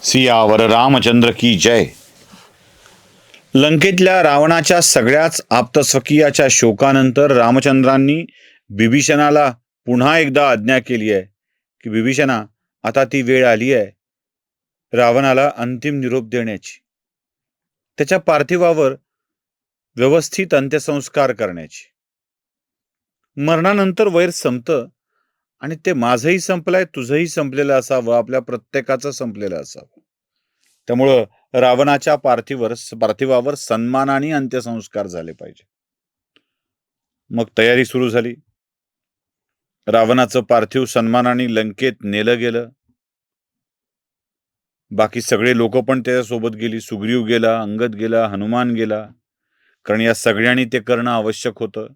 सियावर रामचंद्र की जय. लंकेतल्या रावणाच्या सगळ्याच आप्तस्वकीयाच्या शोकानंतर रामचंद्रांनी बिभीषणाला पुन्हा एकदा आज्ञा केली आहे की बिभीषणा, आता ती वेळ आली आहे रावणाला अंतिम निरोप देण्याची, त्याच्या पार्थिवावर व्यवस्थित अंत्यसंस्कार करण्याची. मरणानंतर वैर संपतं आणि ते माझंही संपलंय, तुझंही संपलेलं असावं, आपल्या प्रत्येकाचं संपलेलं असावं. त्यामुळं रावणाच्या पार्थिवावर सन्मानाने अंत्यसंस्कार झाले पाहिजे. मग तयारी सुरू झाली. रावणाचं पार्थिव सन्मानाने लंकेत नेलं गेलं. बाकी सगळे लोक पण त्याच्यासोबत गेली. सुग्रीव गेला, अंगद गेला, हनुमान गेला, कारण या सगळ्यांनी ते करणं आवश्यक होतं.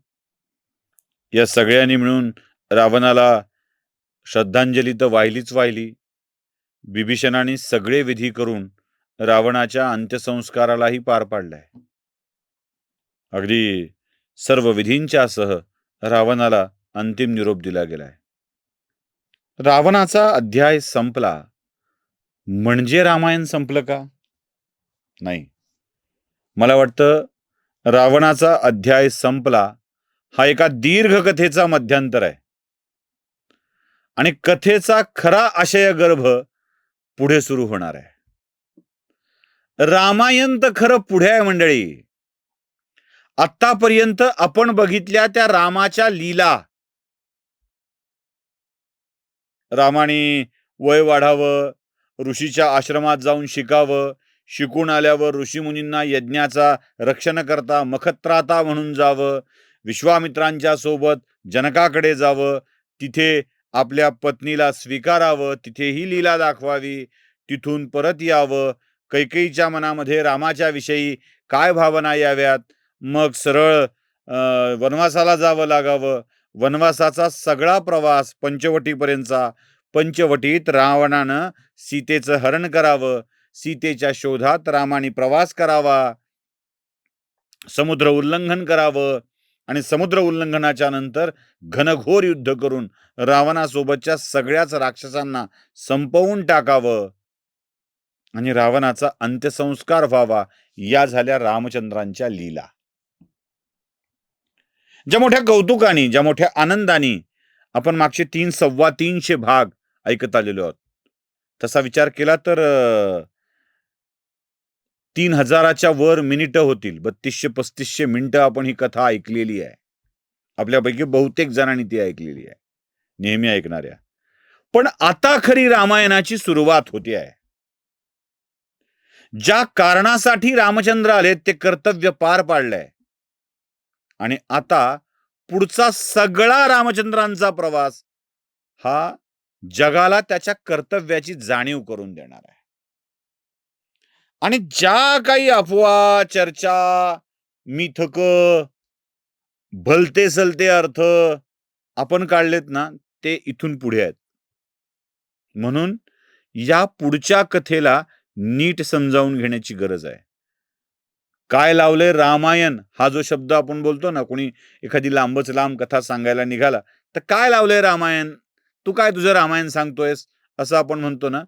या सगळ्यांनी मिळून रावणाला श्रद्धांजली तर वाहिलीच वाहिली. बिभीषणाने सगळे विधी करून रावणाच्या अंत्यसंस्कारालाही पार पाडलाय. अगदी सर्व विधींच्या सह रावणाला अंतिम निरोप दिला गेलाय. रावणाचा अध्याय संपला म्हणजे रामायण संपलं का? नाही. मला वाटतं रावणाचा अध्याय संपला हा एका दीर्घ कथेचा मध्यांतर आहे आणि कथेचा खरा आशय गर्भ पुढे सुरू होणार आहे. रामायण तर खरं पुढे आहे मंडळी. आतापर्यंत आपण बघितल्या त्या रामाच्या लीला, रामाने वय वाढावं, ऋषीच्या आश्रमात जाऊन शिकावं, शिकून आल्यावर ऋषीमुनींना यज्ञाचा रक्षण करता मखत्राता म्हणून जावं, विश्वामित्रांच्या सोबत जनकाकडे जावं, तिथे आपल्या पत्नीला स्वीकारावं, तिथेही लीला दाखवावी, तिथून परत यावं, कैकेयीच्या मनामध्ये रामाच्या विषयी काय भावना याव्यात, मग सरळ वनवासाला जावं लागावं, वनवासाचा सगळा प्रवास पंचवटीपर्यंतचा, पंचवटीत रावणानं सीतेचं हरण करावं, सीतेच्या शोधात रामाने प्रवास करावा, समुद्र उल्लंघन करावं आणि समुद्र उल्लंघनाच्या नंतर घनघोर युद्ध करून रावणासोबतच्या सगळ्याच राक्षसांना संपवून टाकावं आणि रावणाचा अंत्यसंस्कार व्हावा. या झाल्या रामचंद्रांच्या लीला. ज्या मोठ्या कौतुकाने, ज्या मोठ्या आनंदाने आपण मागचे 300-325 भाग ऐकत आलेलो आहोत. तसा विचार केला तर 3000च्या वर मिनिटं होतील. 3200-3500 मिनिटं आपण ही कथा ऐकलेली आहे. आपल्यापैकी बहुतेक जणांनी ती ऐकलेली आहे, नेहमी ऐकणाऱ्या. पण आता खरी रामायणाची सुरुवात होती आहे. ज्या कारणासाठी रामचंद्र आले ते कर्तव्य पार पाडलंय आणि आता पुढचा सगळा रामचंद्रांचा प्रवास हा जगाला त्याच्या कर्तव्याची जाणीव करून देणार आहे. आणि ज्या काही अफवा, चर्चा, मिथक, भलते सलते अर्थ आपण काढलेत ना, ते इथून पुढे आहेत. म्हणून या पुढच्या कथेला नीट समजावून घेण्याची गरज आहे. काय लावलंय रामायण हा जो शब्द आपण बोलतो ना, कोणी एखादी लांबच लांब कथा सांगायला निघाला तर काय लावलंय रामायण, तू काय तुझं रामायण सांगतोयस असं आपण म्हणतो ना,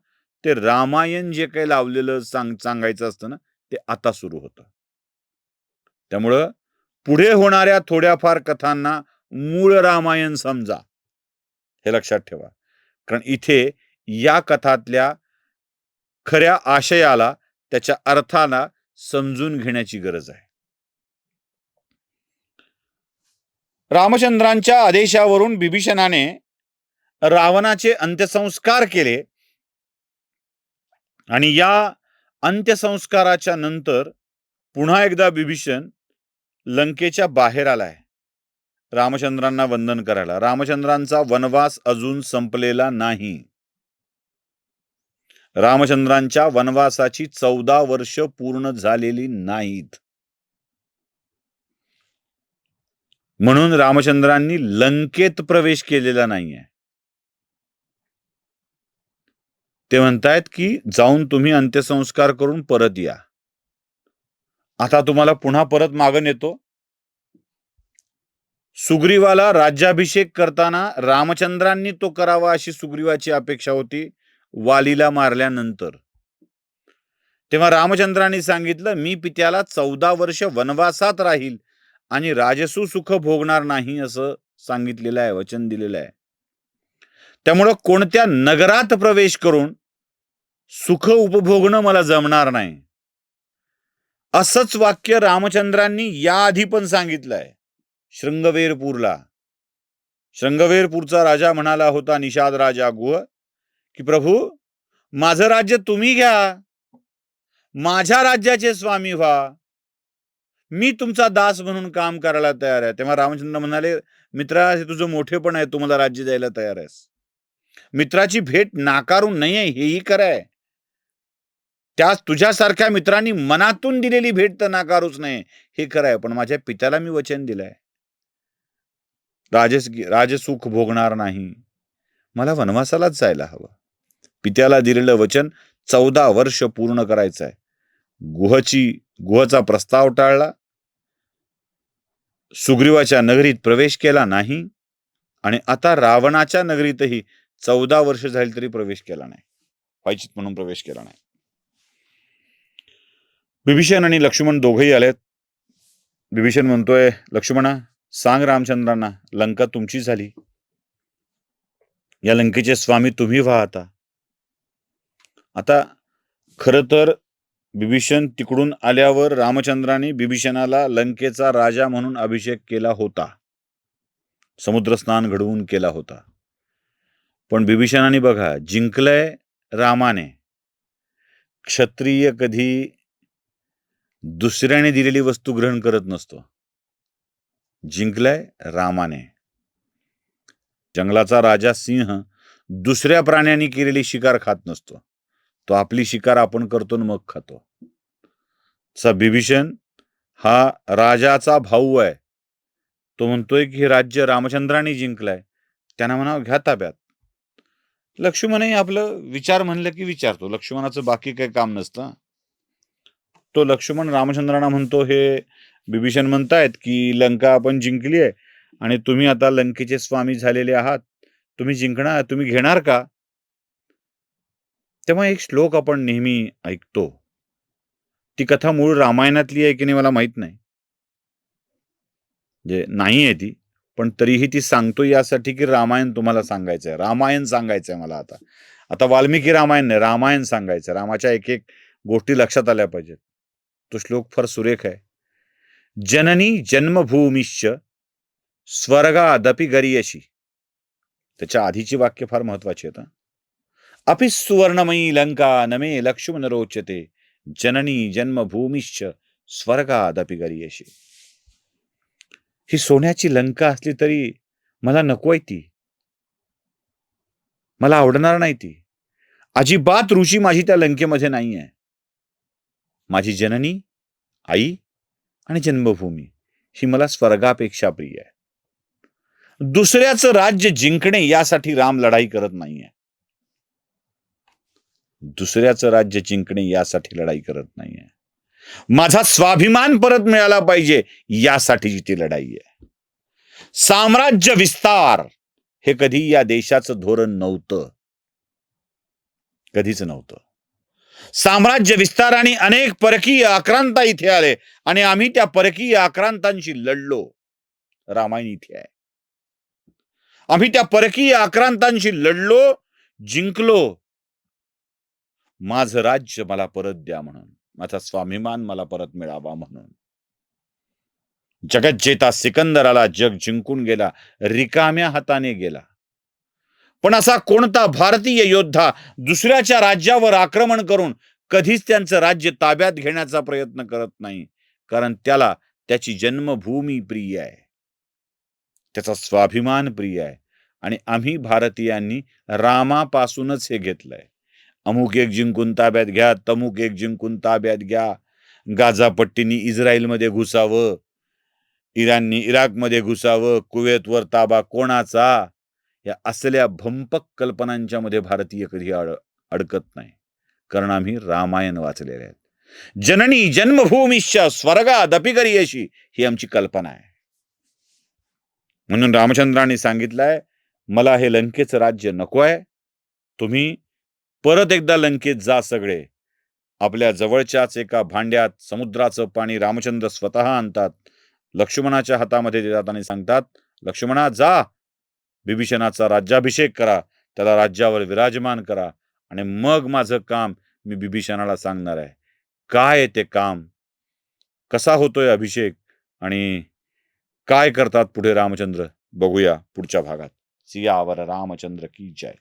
ते रामायण जे काही लावलेलं सांगायचं असतं ना, ते आता सुरू होतं. त्यामुळं पुढे होणाऱ्या थोड्याफार कथांना मूळ रामायण समजा, हे लक्षात ठेवा. कारण इथे या कथातल्या खऱ्या आशयाला, त्याच्या अर्थाला समजून घेण्याची गरज आहे. रामचंद्रांच्या आदेशावरून बिभीषणाने रावणाचे अंत्यसंस्कार केले आणि या अंत्यसंस्काराच्या नंतर पुन्हा एकदा बिभीषण लंकेच्या बाहेर आलाय रामचंद्रांना वंदन करायला. रामचंद्रांचा वनवास अजून संपलेला नाही. रामचंद्रांच्या वनवासाची 14 वर्ष पूर्ण झालेली नाहीत. म्हणून रामचंद्रांनी लंकेत प्रवेश केलेला नाहीये. ते म्हणतायत की जाऊन तुम्ही अंत्यसंस्कार करून परत या. आता तुम्हाला पुन्हा परत मागं येतो. सुग्रीवाला राज्याभिषेक करताना रामचंद्रांनी तो करावा अशी सुग्रीवाची अपेक्षा होती वालीला मारल्यानंतर. तेव्हा रामचंद्रांनी सांगितलं, मी पित्याला 14 वर्ष वनवासात राहील आणि राजसू सुख भोगणार नाही असं सांगितलेलं आहे, वचन दिलेलं आहे. त्यामुळं कोणत्या नगरात प्रवेश करून सुख उपभोगणं मला जमणार नाही. असंच वाक्य रामचंद्रांनी याआधी पण सांगितलं आहे. शृंगवेरपूरला. शृंगवेरपूरचा राजा म्हणाला होता, निषाद राजा गुह, की प्रभू, माझं राज्य तुम्ही घ्या, माझ्या राज्याचे स्वामी व्हा, मी तुमचा दास म्हणून काम करायला तयार आहे. तेव्हा रामचंद्र म्हणाले, मित्रा, हे तुझं मोठेपण आहे, तू मला राज्य द्यायला तयार आहेस. मित्राची भेट नाकारू नये, हेही खरं आहे. त्याच तुझ्यासारख्या मित्रांनी मनातून दिलेली भेट तर नाकारूच नये, हे खरं आहे. पण माझ्या पित्याला मी वचन दिलंय, राजसुख भोगणार नाही, मला वनवासालाच जायला हवं. पित्याला दिलेलं वचन 14 वर्ष पूर्ण करायचं आहे. गुहचा प्रस्ताव टाळला, सुग्रीवाच्या नगरीत प्रवेश केला नाही, आणि आता रावणाच्या नगरीतही 14 वर्ष झाली तरी प्रवेश केला नाही, पायचित म्हणून प्रवेश केला नाही. विभीषण आणि लक्ष्मण दोघेही आलेत. विभीषण म्हणतोय, लक्ष्मणा, सांग रामचंद्रांना, लंका तुमची झाली, या लंकेचे स्वामी तुम्ही व्हा. आता खर तर विभीषण तिकडून आल्यावर रामचंद्रांनी विभीषणाला लंकेचा राजा म्हणून अभिषेक केला होता, समुद्रस्नान घडवून केला होता. पण विभीषणाने बघा, जिंकलंय रामाने. क्षत्रिय कधी दुसऱ्याने दिलेली वस्तू ग्रहण करत नसतो. जिंकलंय रामाने. जंगलाचा राजा सिंह दुसऱ्या प्राण्यांनी केलेली शिकार खात नसतो, तो आपली शिकार आपण करतो मग खातो. विभीषण हा राजाचा भाऊ आहे, तो म्हणतोय की हे राज्य रामचंद्रांनी जिंकलंय, त्यांना म्हणावं घ्या ताब्यात. लक्ष्मणही आपलं विचार म्हणलं की विचारतो, लक्ष्मणाचं बाकी काही काम नसतं. तो लक्ष्मण रामचंद्रांना म्हणतो, हे विभीषण म्हणतायत की लंका आपण जिंकली आहे आणि तुम्ही आता लंकेचे स्वामी झालेले आहात, तुम्ही घेणार का? तेव्हा एक श्लोक आपण नेहमी ऐकतो, ती कथा मूळ रामायणातली आहे की नाही मला माहित नाही, म्हणजे नाही आहे ती, पण तरीही ती सांगतो यासाठी की रामायण तुम्हाला सांगायचंय, रामायण सांगायचंय मला. आता वाल्मिकी रामायण नाही, रामायण सांगायचं. रामाच्या एक एक गोष्टी लक्षात आल्या पाहिजेत. तो श्लोक फार सुरेख आहे. जननी जन्मभूमिश्च स्वर्गादपि गरीयसी. त्याच्या आधीची वाक्य फार महत्वाची आहेत. अपि सुवर्णमयी लंका नमे लक्ष्मण रोचते, जननी जन्मभूमिश्च स्वर्गादपि गरीयसी. ही सोन्याची लंका असली तरी मला नकोय, ती मला आवडणार नाही, ती अजिबात रुची माझी त्या लंकेमध्ये नाही आहे. माझी जननी, आई आणि जन्मभूमी ही मला स्वर्गापेक्षा प्रिय आहे. दुसऱ्याचं राज्य जिंकणे यासाठी राम लढाई करत नाहीये. दुसऱ्याचं राज्य जिंकणे यासाठी लढाई करत नाहीये. माझा स्वाभिमान परत मिळाला पाहिजे यासाठीची ती लढाई आहे. साम्राज्य विस्तार हे कधी या देशाचं धोरण नव्हतं, कधीच नव्हतं. साम्राज्य विस्तार आणि अनेक परकीय आक्रांता इथे आले आणि आम्ही त्या परकीय आक्रांतांशी लढलो. रामायण इथे आहे. आम्ही त्या परकीय आक्रांतांशी लढलो, जिंकलो. माझं राज्य मला परत द्या म्हणून, माझा स्वाभिमान मला परत मिळावा म्हणून. जगज्जेता सिकंदराला जग जिंकून गेला, रिकाम्या हाताने गेला. पण असा कोणता भारतीय योद्धा दुसऱ्याच्या राज्यावर आक्रमण करून कधीच त्यांचं राज्य ताब्यात घेण्याचा प्रयत्न करत नाही, कारण त्याला त्याची जन्मभूमी प्रिय आहे, त्याचा स्वाभिमान प्रिय आहे. आणि आम्ही भारतीयांनी रामापासूनच हे घेतलंय. अमुक एक जिंकून ताब्यात घ्या, तमुक एक जिंकून ताब्यात घ्या. गाझापट्टीनी इस्रायलमध्ये घुसावं, इराणनी इराकमध्ये घुसावं, कुवेतवर ताबा कोणाचा, या असल्या भंपक कल्पनांच्या मध्ये भारतीय कधी अडकत नाही, कारण आम्ही रामायण वाचलेले आहेत. जननी जन्मभूमिश्च स्वर्गादपि गरीयसी ही आमची कल्पना आहे. म्हणून रामचंद्रांनी सांगितलंय, मला हे लंकेचं राज्य नको आहे, तुम्ही परत एकदा लंकेत जा सगळे, आपल्या जवळच्याच एका भांड्यात समुद्राचं पाणी रामचंद्र स्वतः आणतात, लक्ष्मणाच्या हातामध्ये देतात आणि सांगतात, लक्ष्मणा जा, बिभीषणाचा राज्याभिषेक करा, त्याला राज्यावर विराजमान करा आणि मग माझं काम मी बिभीषणाला सांगणार आहे. काय आहे ते काम? कसा होतोय अभिषेक? आणि काय करतात पुढे रामचंद्र? बघूया पुढच्या भागात. सियावर रामचंद्र की जय.